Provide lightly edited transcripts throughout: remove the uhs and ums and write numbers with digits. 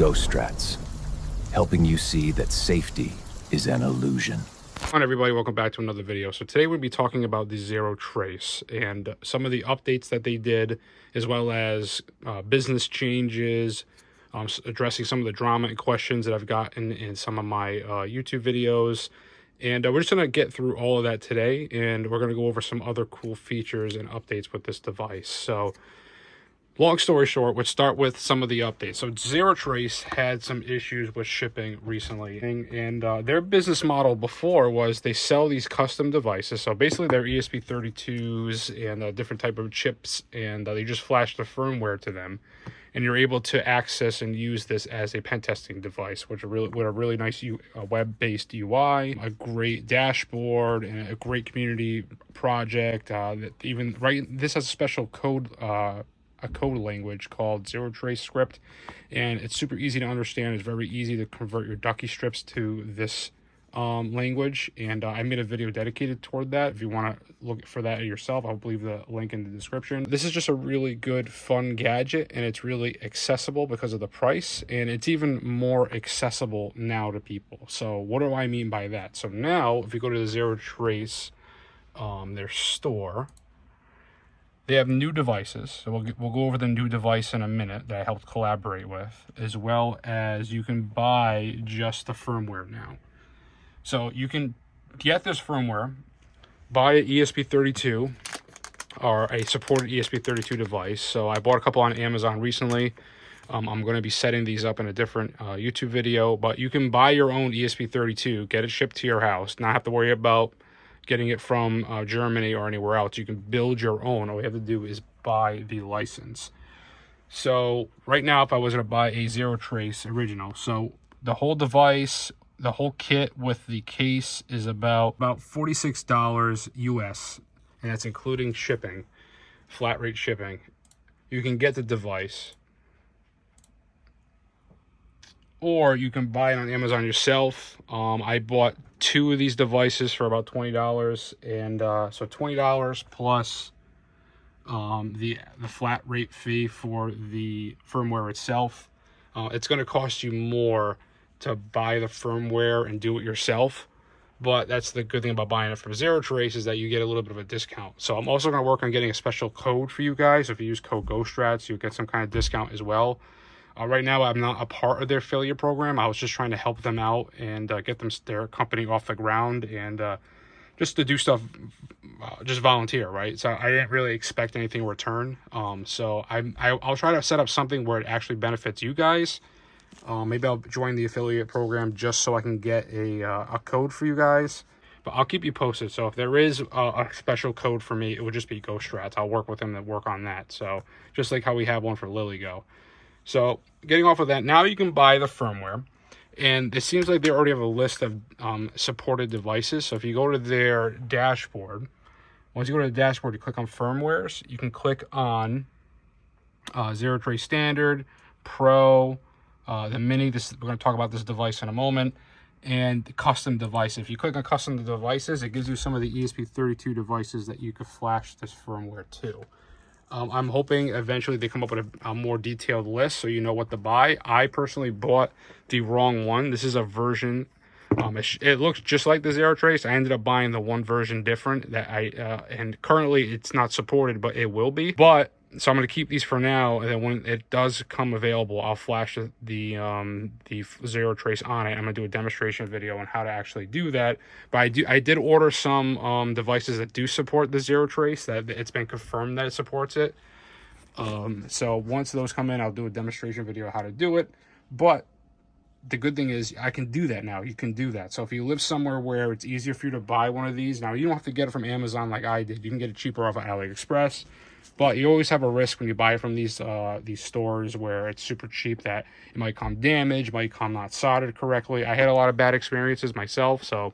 Ghost Strats, helping you see that safety is an illusion. Hi everybody, welcome back to another video. So today we'll be talking about the ZeroTrace and some of the updates that they did, as well as business changes, addressing some of the drama and questions that I've gotten in some of my YouTube videos. And we're just going to get through all of that today, and we're going to go over some other cool features and updates with this device. So long story short, let's start with some of the updates. So ZeroTrace had some issues with shipping recently, and their business model before was they sell these custom devices. So basically they're ESP32s and different type of chips, and they just flash the firmware to them, and you're able to access and use this as a pen testing device, with a really nice web-based UI, a great dashboard, and a great community project. This has a special code. A code language called ZeroTrace script, and it's super easy to understand. It's very easy to convert your ducky strips to this language, and I made a video dedicated toward that. If you want to look for that yourself, I'll leave the link in the description. This is just a really good, fun gadget, and it's really accessible because of the price, and it's even more accessible now to people. So what do I mean by that? So now, if you go to the ZeroTrace, their store, they have new devices, so we'll go over the new device in a minute that I helped collaborate with, as well as you can buy just the firmware now. So you can get this firmware, buy an ESP32 or a supported ESP32 device. So I bought a couple on Amazon recently. I'm going to be setting these up in a different YouTube video, but you can buy your own ESP32, get it shipped to your house, not have to worry about getting it from Germany or anywhere else. You can build your own. All you have to do is buy the license. So right now, if I was going to buy a ZeroTrace original, so the whole device, the whole kit with the case is about $46 US, and that's including shipping, flat rate shipping. You can get the device, or you can buy it on Amazon yourself. I bought 2 of these devices for about $20, and so $20 plus the flat rate fee for the firmware itself. It's going to cost you more to buy the firmware and do it yourself, but that's the good thing about buying it from ZeroTrace, is that you get a little bit of a discount. So I'm also going to work on getting a special code for you guys. If you use code GHOSTRATS, you'll get some kind of discount as well. Right now, I'm not a part of their affiliate program. I was just trying to help them out and get their company off the ground, and just to do stuff, just volunteer, right? So I didn't really expect anything in return. So I'll try to set up something where it actually benefits you guys. Maybe I'll join the affiliate program just so I can get a code for you guys. But I'll keep you posted. So if there is a special code for me, it would just be GHOSTRATS. I'll work with them to work on that. So just like how we have one for LilyGo. So getting off of that, now you can buy the firmware, and it seems like they already have a list of supported devices. So if you go to their dashboard, once you go to the dashboard, you click on firmwares. You can click on ZeroTrace Standard, Pro, the Mini. We're going to talk about this device in a moment, and custom device. If you click on custom devices, it gives you some of the ESP32 devices that you could flash this firmware to. I'm hoping eventually they come up with a more detailed list so you know what to buy. I personally bought the wrong one. This is a version. It looks just like the ZeroTrace. I ended up buying the one version different that and currently it's not supported, but it will be. But so I'm going to keep these for now, and then when it does come available, I'll flash the ZeroTrace on it. I'm going to do a demonstration video on how to actually do that. But I did order some devices that do support the ZeroTrace, that it's been confirmed that it supports it. So once those come in, I'll do a demonstration video on how to do it. But the good thing is I can do that now. You can do that. So if you live somewhere where it's easier for you to buy one of these, now you don't have to get it from Amazon like I did. You can get it cheaper off of AliExpress. But you always have a risk when you buy it from these stores where it's super cheap, that it might come damaged, might come not soldered correctly. I had a lot of bad experiences myself, so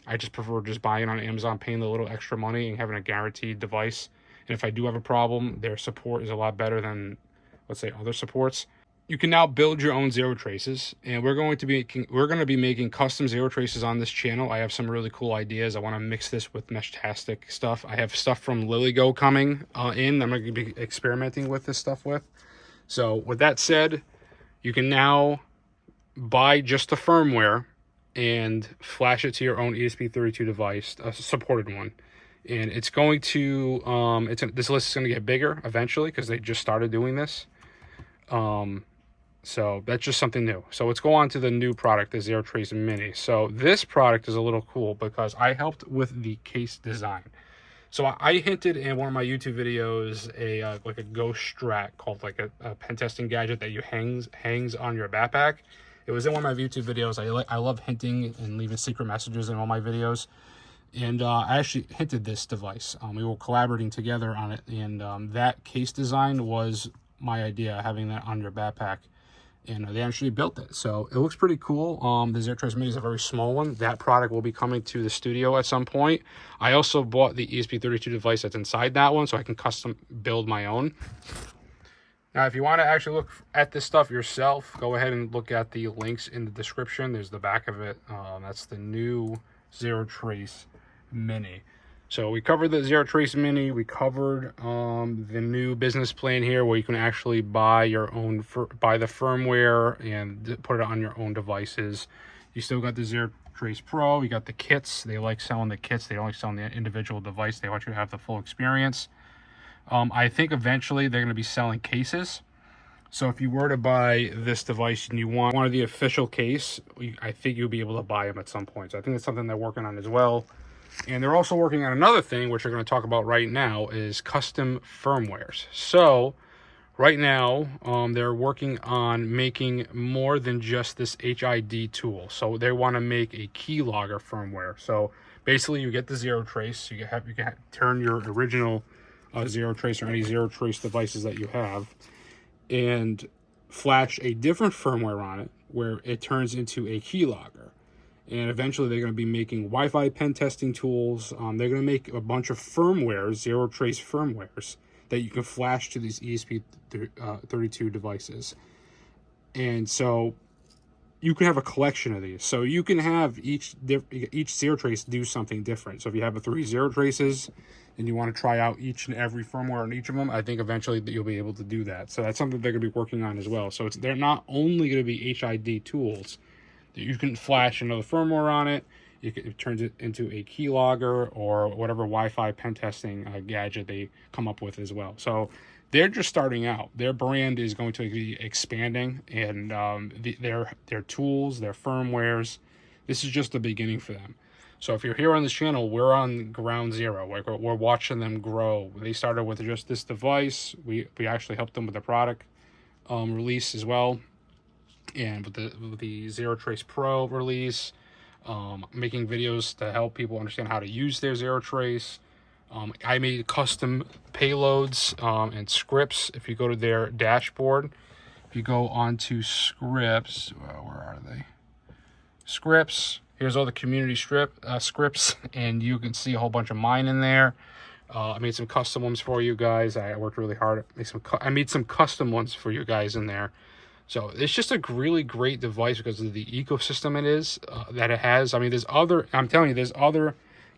I just prefer just buying on Amazon, paying the little extra money, and having a guaranteed device. And if I do have a problem, their support is a lot better than, let's say, other supports. You can now build your own ZeroTraces, and we're going to be making custom ZeroTraces on this channel. I have some really cool ideas. I want to mix this with Meshtastic stuff. I have stuff from LilyGo coming in. I'm going to be experimenting with this stuff with. So with that said, you can now buy just the firmware and flash it to your own ESP32 device, a supported one. And it's going to, this list is going to get bigger eventually because they just started doing this. So that's just something new. So let's go on to the new product, the ZeroTrace Mini. So this product is a little cool because I helped with the case design. So I hinted in one of my YouTube videos like a ghost strat called like a pen testing gadget that you hangs on your backpack. It was in one of my YouTube videos. I love hinting and leaving secret messages in all my videos. And I actually hinted this device. We were collaborating together on it, and that case design was my idea, having that on your backpack. And they actually built it, so it looks pretty cool. The ZeroTrace Mini is a very small one. That product will be coming to the studio at some point. I also bought the ESP32 device that's inside that one, so I can custom build my own. Now, if you want to actually look at this stuff yourself, go ahead and look at the links in the description. There's the back of it. That's the new ZeroTrace Mini. So we covered the ZeroTrace Mini. We covered the new business plan here, where you can actually buy your own, buy the firmware and put it on your own devices. You still got the ZeroTrace Pro. You got the kits. They like selling the kits. They don't like selling the individual device. They want you to have the full experience. I think eventually they're going to be selling cases. So if you were to buy this device and you want one of the official case, I think you'll be able to buy them at some point. So I think that's something they're working on as well. And they're also working on another thing, which we're going to talk about right now, is custom firmwares. So right now, they're working on making more than just this HID tool. So they want to make a Keylogger firmware. So basically, you get the ZeroTrace. You can turn your original ZeroTrace or any ZeroTrace devices that you have and flash a different firmware on it where it turns into a Keylogger. And eventually they're going to be making Wi-Fi pen testing tools. They're going to make a bunch of firmwares, ZeroTrace firmwares, that you can flash to these ESP32 devices. And so you can have a collection of these. So you can have each ZeroTrace do something different. So if you have 3 ZeroTraces and you want to try out each and every firmware on each of them, I think eventually you'll be able to do that. So that's something they're going to be working on as well. So they're not only going to be HID tools. You can flash another firmware on it. It turns it into a Keylogger or whatever Wi-Fi pen testing gadget they come up with as well. So they're just starting out. Their brand is going to be expanding, and their tools, their firmwares, this is just the beginning for them. So if you're here on this channel, we're on ground zero. Like we're watching them grow. They started with just this device. We actually helped them with the product release as well. And with the ZeroTrace Pro release, making videos to help people understand how to use their ZeroTrace. I made custom payloads and scripts. If you go to their dashboard, if you go onto scripts, where are they? Scripts. Here's all the community scripts, and you can see a whole bunch of mine in there. I made some custom ones for you guys. I worked really hard. I made some custom ones for you guys in there. So it's just a really great device because of the ecosystem that it has. I mean, I'm telling you, there's other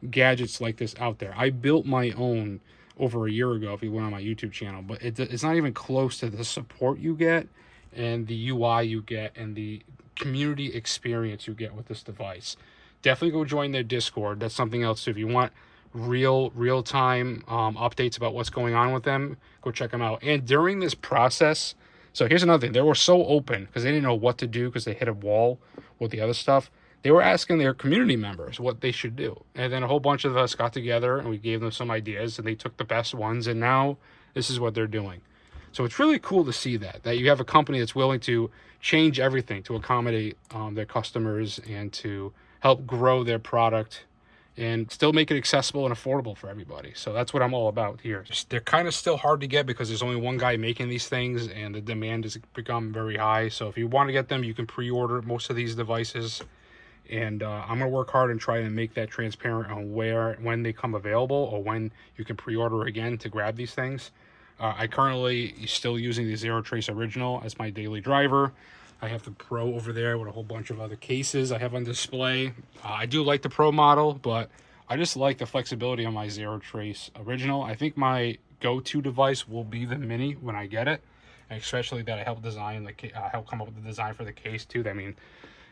gadgets like this out there. I built my own over a year ago, if you went on my YouTube channel, but it's not even close to the support you get and the UI you get and the community experience you get with this device. Definitely go join their Discord. That's something else too. If you want real-time updates about what's going on with them, go check them out. And during this process, so here's another thing. They were so open because they didn't know what to do because they hit a wall with the other stuff. They were asking their community members what they should do. And then a whole bunch of us got together and we gave them some ideas and they took the best ones. And now this is what they're doing. So it's really cool to see that you have a company that's willing to change everything to accommodate their customers and to help grow their product and still make it accessible and affordable for everybody. So that's what I'm all about here. They're kind of still hard to get because there's only one guy making these things and the demand has become very high. So if you want to get them, you can pre-order most of these devices. And I'm going to work hard and try to make that transparent on when they come available or when you can pre-order again to grab these things. I currently still using the ZeroTrace Original as my daily driver. I have the Pro over there with a whole bunch of other cases I have on display. I do like the Pro model, but I just like the flexibility on my ZeroTrace Original. I think my go-to device will be the Mini when I get it. and especially that I helped design help come up with the design for the case too. I mean,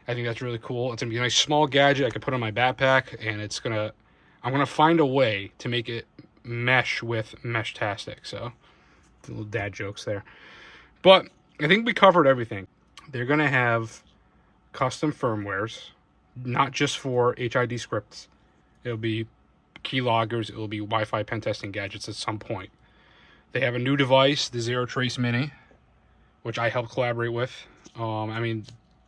I think that's really cool. It's gonna be a nice small gadget I can put on my backpack, and I'm gonna find a way to make it mesh with Meshtastic. So, little dad jokes there. But I think we covered everything. They're gonna have custom firmwares, not just for HID scripts. It'll be keyloggers. It'll be Wi-Fi pen testing gadgets at some point. They have a new device, the ZeroTrace Mini, which I helped collaborate with. I mean,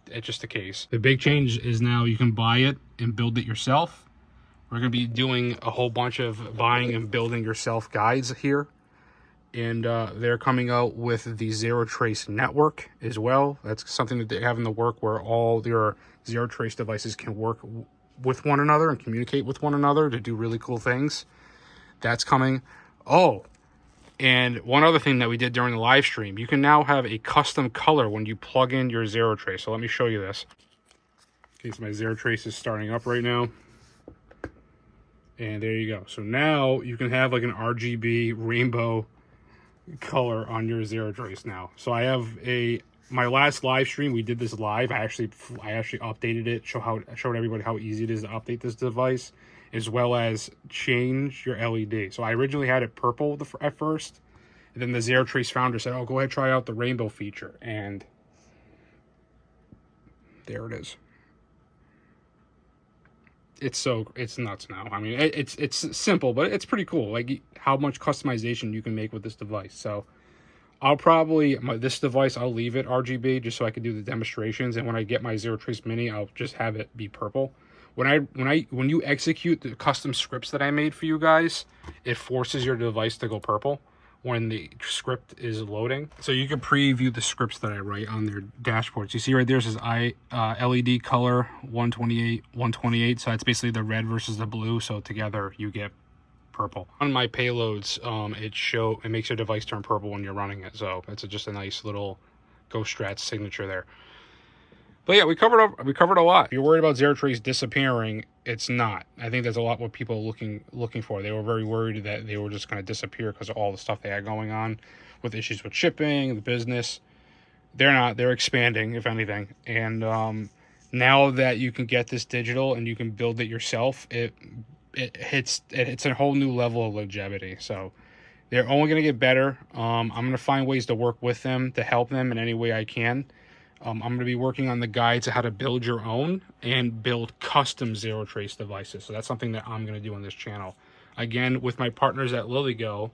it's just a case. The big change is now you can buy it and build it yourself. We're going to be doing a whole bunch of buying and building yourself guides here. And they're coming out with the ZeroTrace Network as well. That's something that they have in the work where all your ZeroTrace devices can work with one another and communicate with one another to do really cool things. That's coming. Oh, and one other thing that we did during the live stream, you can now have a custom color when you plug in your ZeroTrace. So let me show you this. Okay, so my ZeroTrace is starting up right now. And there you go. So now you can have like an RGB rainbow color on your ZeroTrace now. So I have my last live stream, we did this live. I actually updated it, showed everybody how easy it is to update this device, as well as change your LED. So I originally had it purple at first, and then the ZeroTrace founder said, oh, go ahead, try out the rainbow feature. And there it is. It's nuts now. I mean, it's simple, but it's pretty cool. Like how much customization you can make with this device. So I'll probably, this device, I'll leave it RGB just so I can do the demonstrations. And when I get my ZeroTrace Mini, I'll just have it be purple. When you execute the custom scripts that I made for you guys, it forces your device to go purple when the script is loading. So you can preview the scripts that I write on their dashboards. You see right there, it says LED color 128, 128. So that's basically the red versus the blue. So together you get purple. On my payloads, it makes your device turn purple when you're running it. So it's just a nice little Ghost Strat signature there. But yeah, we covered a lot. If you're worried about ZeroTrace disappearing, it's not. I think that's a lot what people are looking for. They were very worried that they were just going to disappear because of all the stuff they had going on with issues with shipping, the business. They're not. They're expanding, if anything. And now that you can get this digital and you can build it yourself, it's a whole new level of longevity. So they're only going to get better. I'm going to find ways to work with them to help them in any way I can. I'm going to be working on the guides of how to build your own and build custom ZeroTrace devices. So that's something that I'm going to do on this channel. Again, with my partners at LilyGo,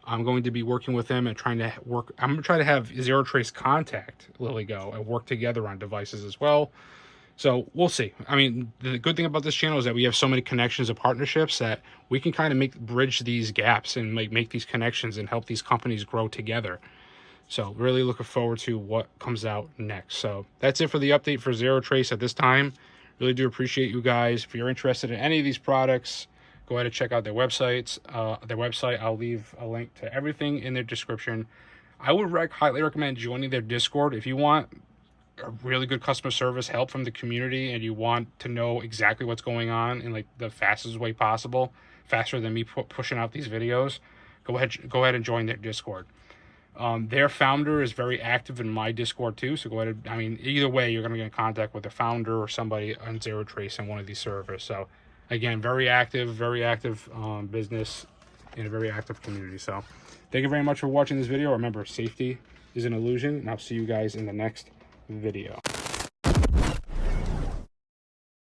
I'm going to be working with them and I'm going to try to have ZeroTrace contact LilyGo and work together on devices as well. So we'll see. I mean, the good thing about this channel is that we have so many connections and partnerships that we can kind of bridge these gaps and make these connections and help these companies grow together. So really looking forward to what comes out next. So that's it for the update for ZeroTrace at this time. Really do appreciate you guys. If you're interested in any of these products, go ahead and check out their websites. I'll leave a link to everything in their description. I would highly recommend joining their Discord if you want a really good customer service help from the community and you want to know exactly what's going on in like the fastest way possible, faster than me pushing out these videos. Go ahead and join their Discord. Their founder is very active in my Discord too, so go ahead. I mean, either way, you're going to get in contact with the founder or somebody on ZeroTrace on one of these servers. So, again, very active business and a very active community. So, thank you very much for watching this video. Remember, safety is an illusion, and I'll see you guys in the next video.